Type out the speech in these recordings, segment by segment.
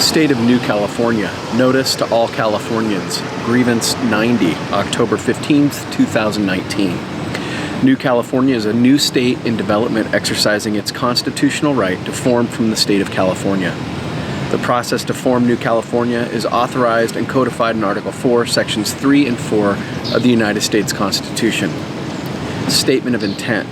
State of New California. Notice to all Californians. Grievance 90, October 15th, 2019. New California is a new state in development exercising its constitutional right to form from the state of California. The process to form New California is authorized and codified in Article 4, Sections 3 and 4 of the United States Constitution. Statement of intent.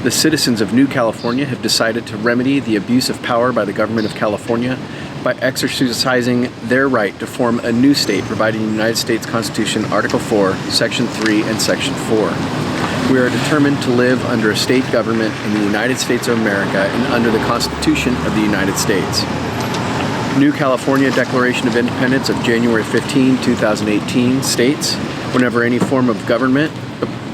The citizens of New California have decided to remedy the abuse of power by the government of California by exercising their right to form a new state providing the United States Constitution, Article 4, Section 3, and Section 4. We are determined to live under a state government in the United States of America and under the Constitution of the United States. New California Declaration of Independence of January 15, 2018 states, whenever any form of government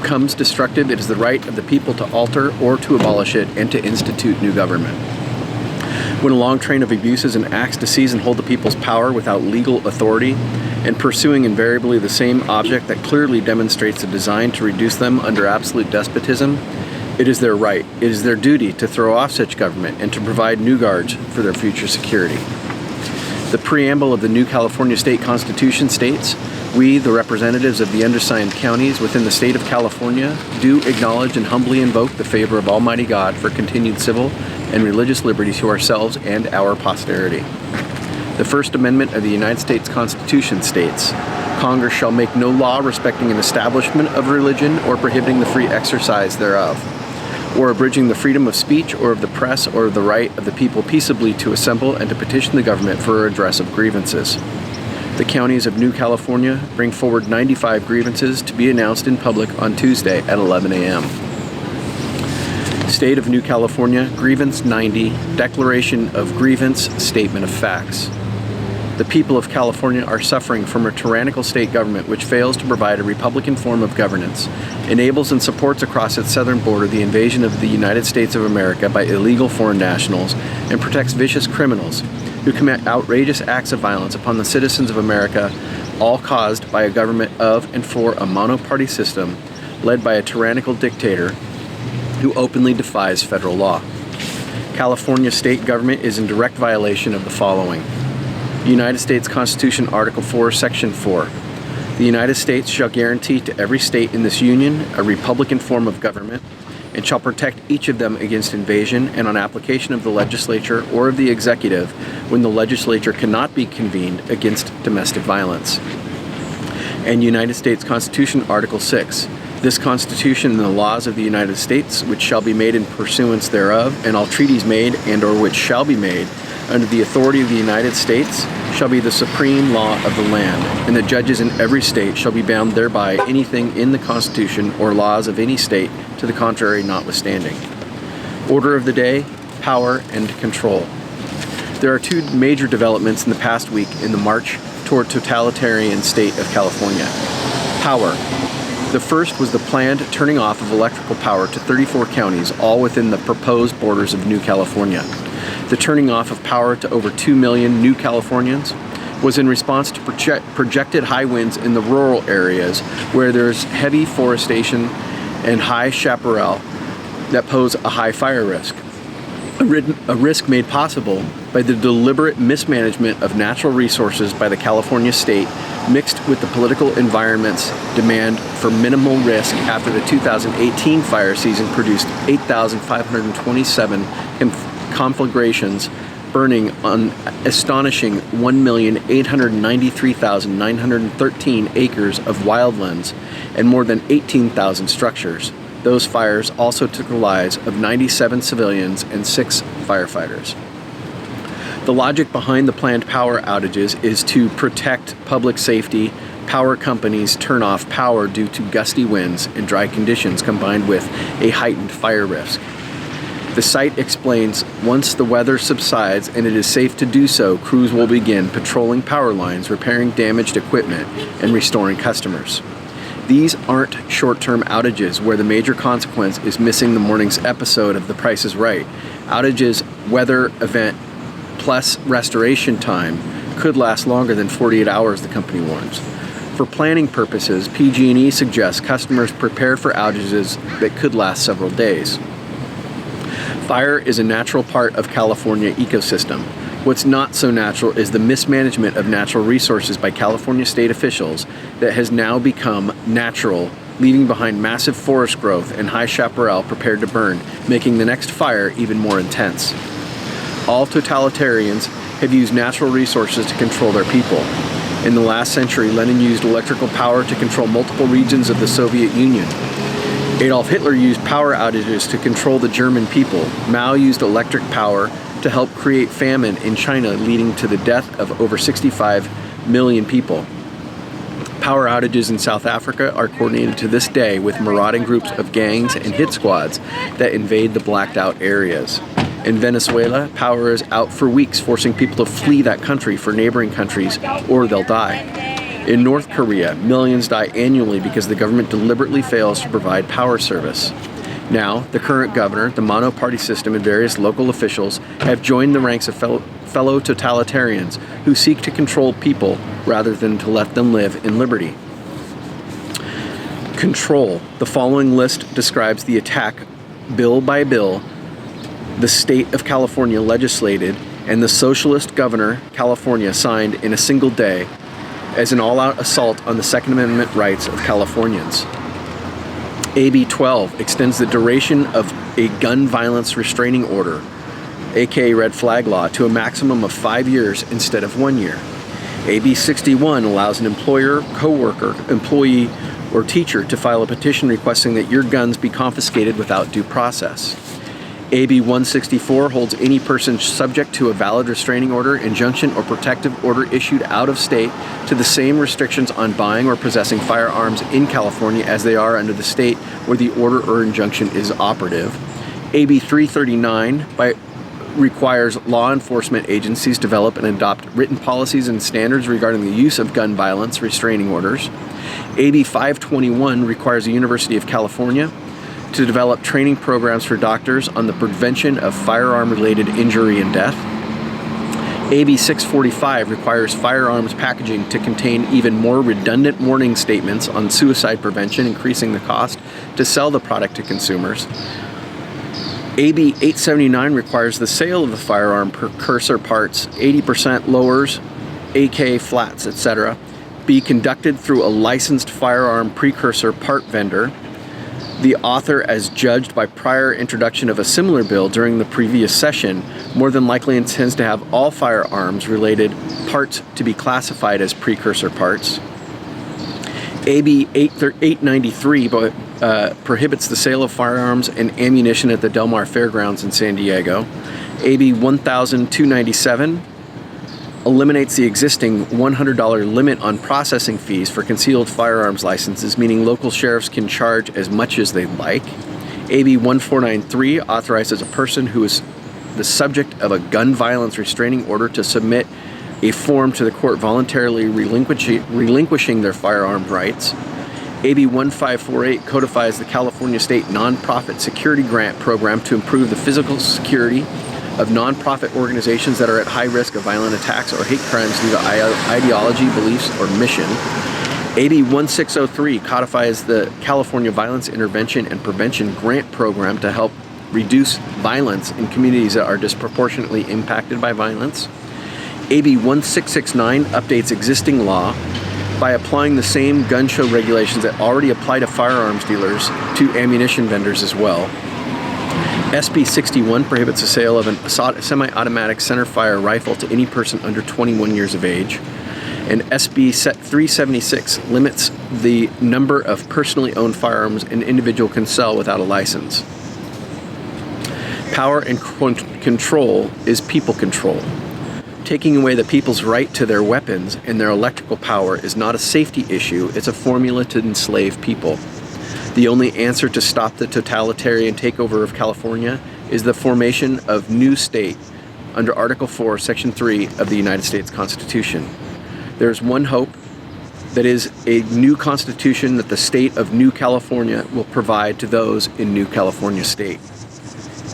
becomes destructive, it is the right of the people to alter or to abolish it and to institute new government. When a long train of abuses and acts to seize and hold the people's power without legal authority and pursuing invariably the same object that clearly demonstrates a design to reduce them under absolute despotism, it is their right, it is their duty to throw off such government and to provide new guards for their future security. The preamble of the New California State Constitution states, "We, the representatives of the undersigned counties within the state of California, do acknowledge and humbly invoke the favor of Almighty God for continued civil and religious liberty to ourselves and our posterity." The First Amendment of the United States Constitution states, "Congress shall make no law respecting an establishment of religion or prohibiting the free exercise thereof, or abridging the freedom of speech or of the press or of the right of the people peaceably to assemble and to petition the government for a redress of grievances." The counties of New California bring forward 95 grievances to be announced in public on Tuesday at 11 a.m. State of New California, Grievance 90, Declaration of Grievance, Statement of Facts. The people of California are suffering from a tyrannical state government which fails to provide a republican form of governance, enables and supports across its southern border the invasion of the United States of America by illegal foreign nationals, and protects vicious criminals who commit outrageous acts of violence upon the citizens of America, all caused by a government of and for a monoparty system led by a tyrannical dictator who openly defies federal law. California state government is in direct violation of the following. United States Constitution, Article 4, Section 4. The United States shall guarantee to every state in this union a republican form of government, and shall protect each of them against invasion and on application of the legislature or of the executive when the legislature cannot be convened against domestic violence. And United States Constitution, Article 6. This Constitution and the laws of the United States, which shall be made in pursuance thereof, and all treaties made and or which shall be made under the authority of the United States, shall be the supreme law of the land, and the judges in every state shall be bound thereby, anything in the Constitution or laws of any state to the contrary notwithstanding. Order of the day, power and control. There are two major developments in the past week in the march toward totalitarian state of California. Power. The first was the planned turning off of electrical power to 34 counties, all within the proposed borders of New California. The turning off of power to over 2 million New Californians was in response to projected high winds in the rural areas where there's heavy forestation and high chaparral that pose a high fire risk. A risk made possible by the deliberate mismanagement of natural resources by the California state, mixed with the political environment's demand for minimal risk after the 2018 fire season produced 8,527 conflagrations, burning on astonishing 1,893,913 acres of wildlands and more than 18,000 structures. Those fires also took the lives of 97 civilians and 6 firefighters. The logic behind the planned power outages is to protect public safety. Power companies turn off power due to gusty winds and dry conditions combined with a heightened fire risk. The site explains, once the weather subsides and it is safe to do so, crews will begin patrolling power lines, repairing damaged equipment, and restoring customers. These aren't short-term outages where the major consequence is missing the morning's episode of The Price is Right. Outages, weather event, plus restoration time could last longer than 48 hours, the company warns. For planning purposes, PG&E suggests customers prepare for outages that could last several days. Fire is a natural part of California ecosystem. What's not so natural is the mismanagement of natural resources by California state officials that has now become natural, leaving behind massive forest growth and high chaparral prepared to burn, making the next fire even more intense. All totalitarians have used natural resources to control their people. In the last century, Lenin used electrical power to control multiple regions of the Soviet Union. Adolf Hitler used power outages to control the German people. Mao used electric power to help create famine in China, leading to the death of over 65 million people. Power outages in South Africa are coordinated to this day with marauding groups of gangs and hit squads that invade the blacked out areas. In Venezuela, power is out for weeks, forcing people to flee that country for neighboring countries or they'll die. In North Korea, millions die annually because the government deliberately fails to provide power service. Now, the current governor, the mono-party system, and various local officials have joined the ranks of fellow totalitarians who seek to control people rather than to let them live in liberty. Control. The following list describes the attack, bill by bill, the state of California legislated and the socialist governor, California, signed in a single day as an all-out assault on the Second Amendment rights of Californians. AB 12 extends the duration of a gun violence restraining order, aka red flag law, to a maximum of 5 years instead of 1 year. AB 61 allows an employer, co-worker, employee, or teacher to file a petition requesting that your guns be confiscated without due process. AB 164 holds any person subject to a valid restraining order, injunction, or protective order issued out of state to the same restrictions on buying or possessing firearms in California as they are under the state where the order or injunction is operative. AB 339 requires law enforcement agencies develop and adopt written policies and standards regarding the use of gun violence restraining orders. AB 521 requires the University of California to develop training programs for doctors on the prevention of firearm-related injury and death. AB 645 requires firearms packaging to contain even more redundant warning statements on suicide prevention, increasing the cost to sell the product to consumers. AB 879 requires the sale of the firearm precursor parts, 80% lowers, AK flats, etc., be conducted through a licensed firearm precursor part vendor. The author, as judged by prior introduction of a similar bill during the previous session, more than likely intends to have all firearms-related parts to be classified as precursor parts. AB 893 prohibits the sale of firearms and ammunition at the Del Mar Fairgrounds in San Diego. AB 1297 eliminates the existing $100 limit on processing fees for concealed firearms licenses, meaning local sheriffs can charge as much as they'd like. AB 1493 authorizes a person who is the subject of a gun violence restraining order to submit a form to the court voluntarily relinquishing their firearm rights. AB 1548 codifies the California State Nonprofit Security Grant Program to improve the physical security of nonprofit organizations that are at high risk of violent attacks or hate crimes due to ideology, beliefs, or mission. AB 1603 codifies the California Violence Intervention and Prevention Grant Program to help reduce violence in communities that are disproportionately impacted by violence. AB 1669 updates existing law by applying the same gun show regulations that already apply to firearms dealers to ammunition vendors as well. SB 61 prohibits the sale of a semi-automatic centerfire rifle to any person under 21 years of age. And SB 376 limits the number of personally owned firearms an individual can sell without a license. Power and control is people control. Taking away the people's right to their weapons and their electrical power is not a safety issue, it's a formula to enslave people. The only answer to stop the totalitarian takeover of California is the formation of new state under Article 4, Section 3 of the United States Constitution. There is one hope, that is a new constitution that the state of New California will provide to those in New California state.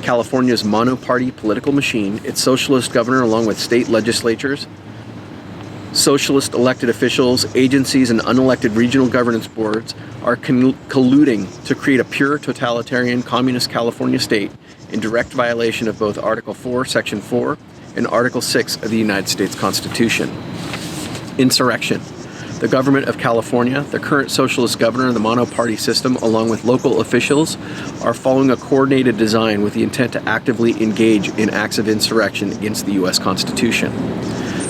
California's mono-party political machine, its socialist governor along with state legislatures, socialist elected officials, agencies, and unelected regional governance boards are colluding to create a pure totalitarian communist California state in direct violation of both Article 4, Section 4 and Article 6 of the United States Constitution. Insurrection. The government of California, the current socialist governor of the monoparty system, along with local officials, are following a coordinated design with the intent to actively engage in acts of insurrection against the U.S. Constitution.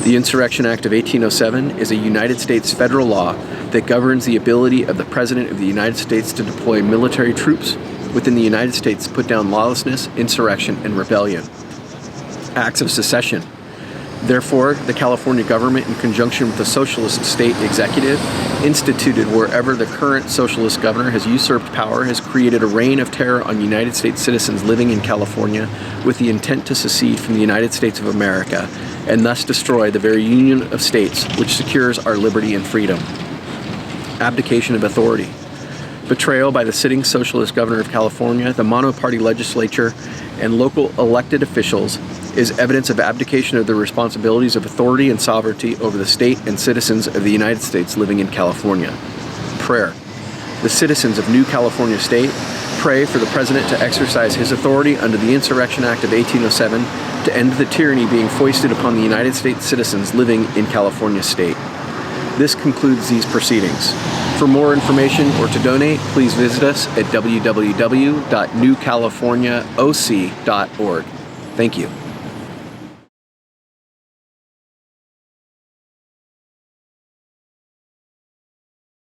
The Insurrection Act of 1807 is a United States federal law that governs the ability of the President of the United States to deploy military troops within the United States to put down lawlessness, insurrection, and rebellion. Acts of secession. Therefore, the California government, in conjunction with the socialist state executive, instituted wherever the current socialist governor has usurped power, has created a reign of terror on United States citizens living in California with the intent to secede from the United States of America and thus destroy the very union of states which secures our liberty and freedom. Abdication of authority. Betrayal by the sitting socialist governor of California, the monoparty legislature, and local elected officials is evidence of abdication of the responsibilities of authority and sovereignty over the state and citizens of the United States living in California. Prayer. The citizens of New California State pray for the President to exercise his authority under the Insurrection Act of 1807 to end the tyranny being foisted upon the United States citizens living in California State. This concludes these proceedings. For more information or to donate, please visit us at www.newcaliforniaoc.org. Thank you.